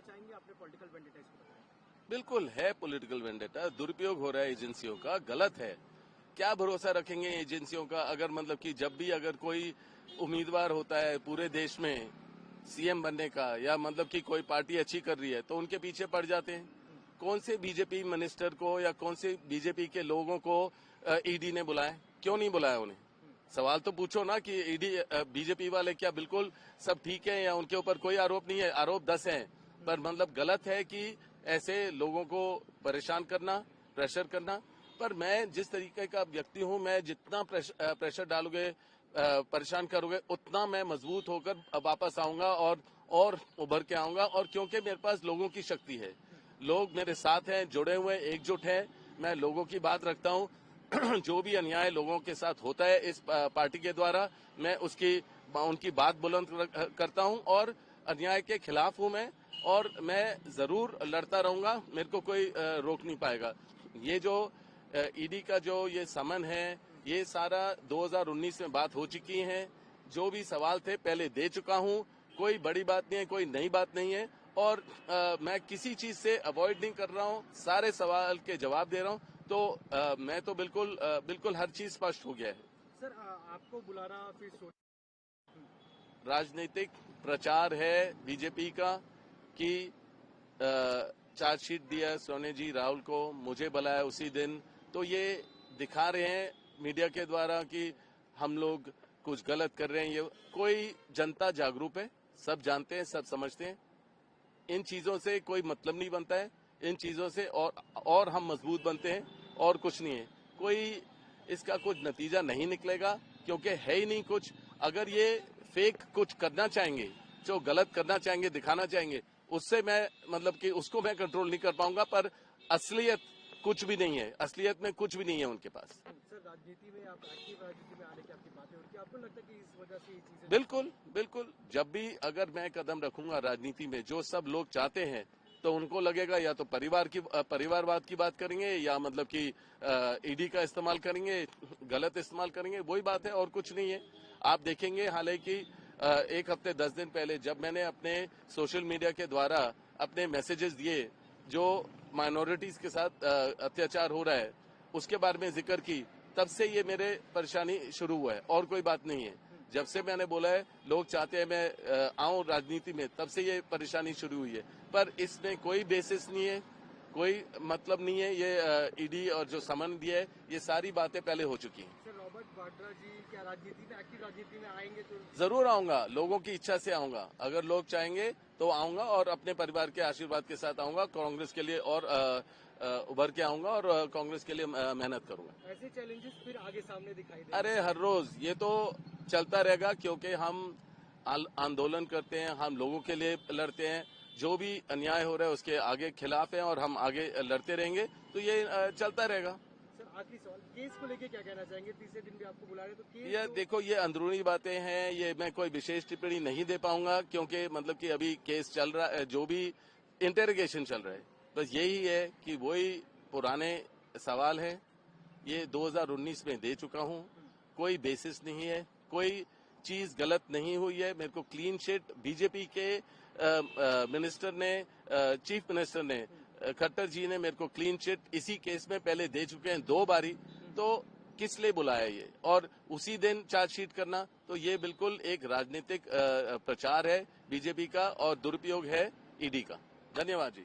चाहेंगे आपने political vendetta इसको बताया? बिल्कुल है पॉलिटिकल वेंडेटा, दुरुपयोग हो रहा है एजेंसियों का, गलत है। क्या भरोसा रखेंगे एजेंसियों का? अगर मतलब कि जब भी अगर कोई उम्मीदवार होता है पूरे देश में सीएम बनने का, या मतलब कि कोई पार्टी अच्छी कर रही है तो उनके पीछे पड़ जाते हैं। कौन से बीजेपी मिनिस्टर को या कौन से बीजेपी के लोगों को ईडी ने बुलाया? क्यों नहीं बुलाया उन्हें? सवाल तो पूछो ना कि ईडी बीजेपी वाले क्या बिल्कुल सब ठीक है या उनके ऊपर कोई आरोप नहीं है? आरोप 10 हैं, पर मतलब गलत है कि ऐसे लोगों को परेशान करना, प्रेशर करना। पर मैं जिस तरीके का व्यक्ति हूं, मैं जितना प्रेशर डालोगे, परेशान करोगे, उतना मैं मजबूत होकर वापस आऊंगा और उभर के आऊंगा। और क्योंकि मेरे पास लोगों की शक्ति है, लोग मेरे साथ हैं, जुड़े हुए, एकजुट हैं, मैं लोगों की बात रखता हूं। जो भी अन्याय लोगों के साथ होता है इस पार्टी के द्वारा, मैं उनकी बात बुलंद करता हूं और अन्याय के खिलाफ हूं मैं, और मैं जरूर लड़ता रहूंगा। मेरे को कोई रोक नहीं पाएगा। ये जो ईडी का जो ये समन है, ये सारा 2019 में बात हो चुकी है। जो भी सवाल थे पहले दे चुका हूं। कोई बड़ी बात नहीं है, कोई नई बात नहीं है, और मैं किसी चीज से अवॉइड नहीं कर रहा हूं, सारे सवाल के जवाब दे रहा हूं। तो मैं तो बिल्कुल हर चीज स्पष्ट हो गया है। सर आपको बुलाना फिर राजनीतिक प्रचार है बीजेपी का कि चार्जशीट दिया सोने जी राहुल को, मुझे बुलाया उसी दिन। तो ये दिखा रहे हैं मीडिया के द्वारा कि हम लोग कुछ गलत कर रहे हैं। ये कोई जनता जागरूक है, सब जानते हैं, सब समझते हैं। इन चीजों से कोई मतलब नहीं बनता है। इन चीजों से और हम मजबूत बनते हैं, और कुछ नहीं है। कोई इसका कुछ नतीजा नहीं निकलेगा, क्योंकि है ही नहीं कुछ। अगर ये फेक कुछ करना चाहेंगे, जो गलत करना चाहेंगे, दिखाना चाहेंगे, उससे मैं मतलब कि उसको मैं कंट्रोल नहीं कर पाऊंगा। पर असलियत कुछ भी नहीं है, असलियत में कुछ भी नहीं है उनके पास। सर राजनीति में आप एक्टिव राजनीति में आने की आपकी बातें होती है, आपको लगता है कि इस वजह से ये चीजें? बिल्कुल जब भी अगर मैं कदम रखूंगा राजनीति में, जो सब लोग चाहते हैं, तो उनको लगेगा या तो परिवारवाद की बात करेंगे, या मतलब कि ईडी का इस्तेमाल करेंगे, गलत इस्तेमाल करेंगे। वही बात है और कुछ नहीं है। आप देखेंगे हालांकि एक हफ्ते 10 दिन पहले जब मैंने अपने सोशल मीडिया के द्वारा अपने मैसेजेस दिए, जो माइनॉरिटीज के साथ अत्याचार हो रहा है उसके बारे में जिक्र की, तब से ये मेरे परेशानी शुरू हुआ है, और कोई बात नहीं है। जब से मैंने बोला है लोग चाहते हैं मैं आऊं राजनीति में, तब से ये परेशानी शुरू हुई है। पर इसमें कोई बेसिस नहीं है, कोई मतलब नहीं है। ये ईडी और जो समन दिया है, ये सारी बातें पहले हो चुकी हैं। सर रॉबर्ट वाड्रा जी क्या राजनीति में, एक्टिव राजनीति में आएंगे तो? जरूर आऊंगा, लोगों की इच्छा से आऊंगा। अगर लोग चाहेंगे तो आऊंगा, और अपने परिवार के आशीर्वाद के साथ आऊंगा। कांग्रेस के लिए और उभर के आऊंगा, और कांग्रेस के लिए मेहनत करूंगा। ऐसे चैलेंजेस फिर आगे सामने दिखाई दे? अरे हर रोज ये तो चलता रहेगा, क्योंकि हम आंदोलन करते हैं, हम लोगों के लिए लड़ते हैं। जो भी अन्याय हो रहा है उसके आगे खिलाफ हैं, और हम आगे लड़ते रहेंगे। तो ये चलता रहेगा। सर आखिरी सवाल, केस को लेके क्या कहना चाहेंगे? तीसरे दिन भी आपको बुला रहे तो केस? ये देखो, ये अंदरूनी बातें हैं, ये मैं कोई विशेष टिप्पणी नहीं दे पाऊंगा, क्योंकि मतलब कि अभी केस चल रहा है, जो भी इंटेरोगेशन चल रहा है। बस यही है कि वही पुराने सवाल है। ये 2019 में दे चुका हूं, कोई बेसिस नहीं है, कोई चीज गलत नहीं हुई है। मेरे को क्लीन चिट बीजेपी के मिनिस्टर ने, चीफ मिनिस्टर ने, खट्टर जी ने मेरे को क्लीन चिट इसी केस में पहले दे चुके हैं 2 बारी। तो किस लिए बुलाया ये, और उसी दिन चार्जशीट करना? तो ये बिल्कुल एक राजनीतिक प्रचार है बीजेपी का, और दुरुपयोग है ईडी का। धन्यवाद जी।